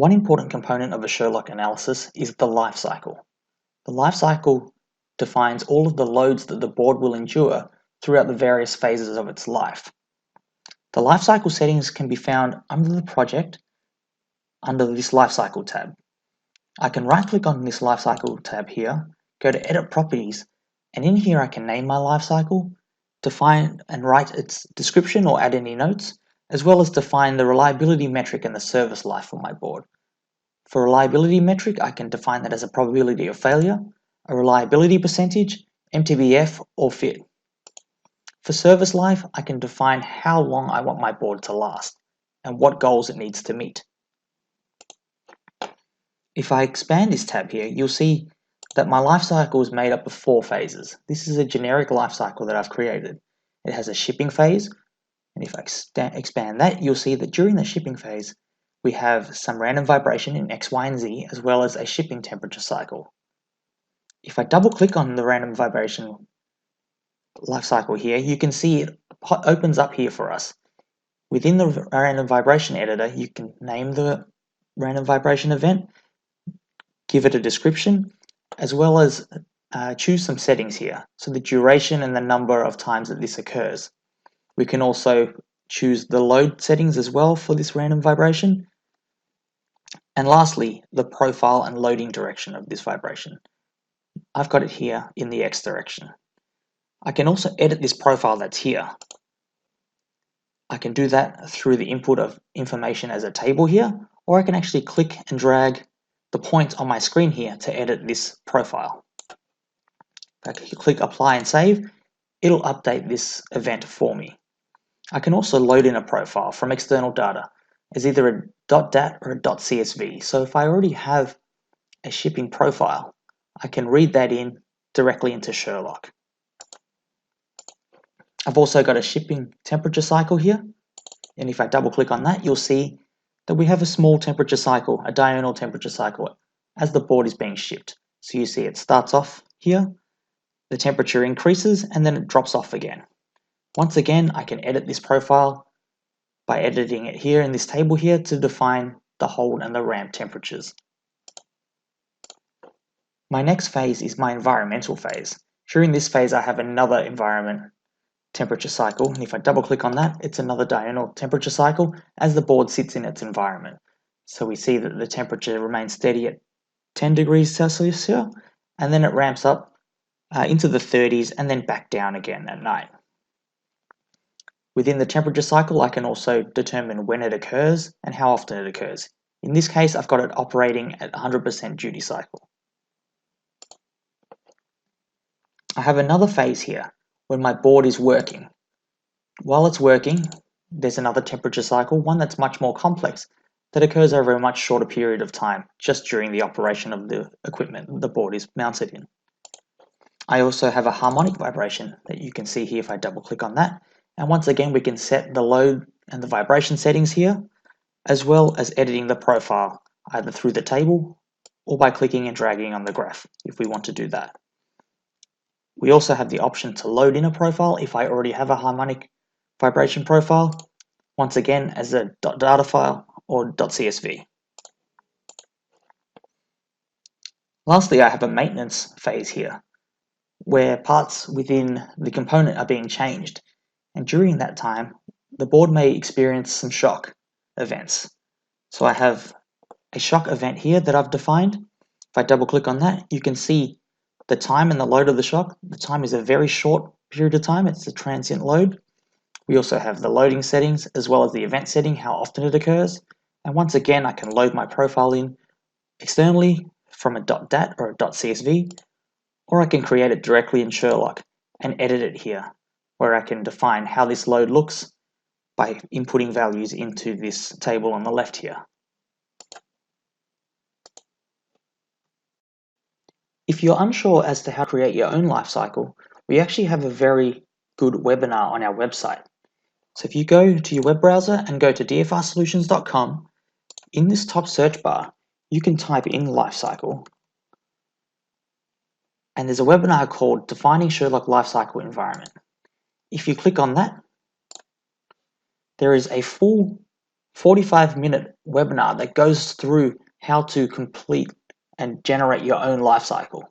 One important component of a Sherlock analysis is the lifecycle. The lifecycle defines all of the loads that the board will endure throughout the various phases of its life. The lifecycle settings can be found under the project under this Lifecycle tab. I can right-click on this Lifecycle tab here, go to Edit Properties, and in here I can name my lifecycle, define and write its description or add any notes, as well as define the reliability metric and the service life for my board. For reliability metric, I can define that as a probability of failure, a reliability percentage, MTBF, or FIT. For service life, I can define how long I want my board to last and what goals it needs to meet. If I expand this tab here, you'll see that my life cycle is made up of 4 phases. This is a generic life cycle that I've created. It has a shipping phase, and if I expand that, you'll see that during the shipping phase, we have some random vibration in X, Y, and Z, as well as a shipping temperature cycle. If I double click on the random vibration life cycle here, you can see it opens up here for us. Within the random vibration editor, you can name the random vibration event, give it a description, as well as choose some settings here. So the duration and the number of times that this occurs. We can also choose the load settings as well for this random vibration. And lastly, the profile and loading direction of this vibration. I've got it here in the X direction. I can also edit this profile that's here. I can do that through the input of information as a table here, or I can actually click and drag the points on my screen here to edit this profile. If I click apply and save, it'll update this event for me. I can also load in a profile from external data as either a .dat or a .csv. So if I already have a shipping profile, I can read that in directly into Sherlock. I've also got a shipping temperature cycle here, and if I double click on that, you'll see that we have a small temperature cycle, a diurnal temperature cycle, as the board is being shipped. So you see it starts off here, the temperature increases, and then it drops off again. Once again, I can edit this profile by editing it here in this table here to define the hold and the ramp temperatures. My next phase is my environmental phase. During this phase, I have another environment temperature cycle, and if I double click on that, it's another diurnal temperature cycle as the board sits in its environment. So we see that the temperature remains steady at 10 degrees Celsius here, and then it ramps up into the 30s and then back down again at night. Within the temperature cycle, I can also determine when it occurs and how often it occurs. In this case, I've got it operating at 100% duty cycle. I have another phase here when my board is working. While it's working, there's another temperature cycle, one that's much more complex, that occurs over a much shorter period of time, just during the operation of the equipment the board is mounted in. I also have a harmonic vibration that you can see here if I double click on that. And once again, we can set the load and the vibration settings here, as well as editing the profile, either through the table or by clicking and dragging on the graph, if we want to do that. We also have the option to load in a profile if I already have a harmonic vibration profile, once again as a .data file or .csv. Lastly, I have a maintenance phase here, where parts within the component are being changed, and during that time, the board may experience some shock events. So I have a shock event here that I've defined. If I double click on that, you can see the time and the load of the shock. The time is a very short period of time, it's a transient load. We also have the loading settings as well as the event setting, how often it occurs. And once again, I can load my profile in externally from a .dat or a .csv, or I can create it directly in Sherlock and edit it here, where I can define how this load looks by inputting values into this table on the left here. If you're unsure as to how to create your own life cycle, we actually have a very good webinar on our website. So if you go to your web browser and go to dfrsolutions.com, in this top search bar, you can type in Lifecycle. And there's a webinar called Defining Sherlock Lifecycle Environment. If you click on that, there is a full 45-minute webinar that goes through how to complete and generate your own life cycle.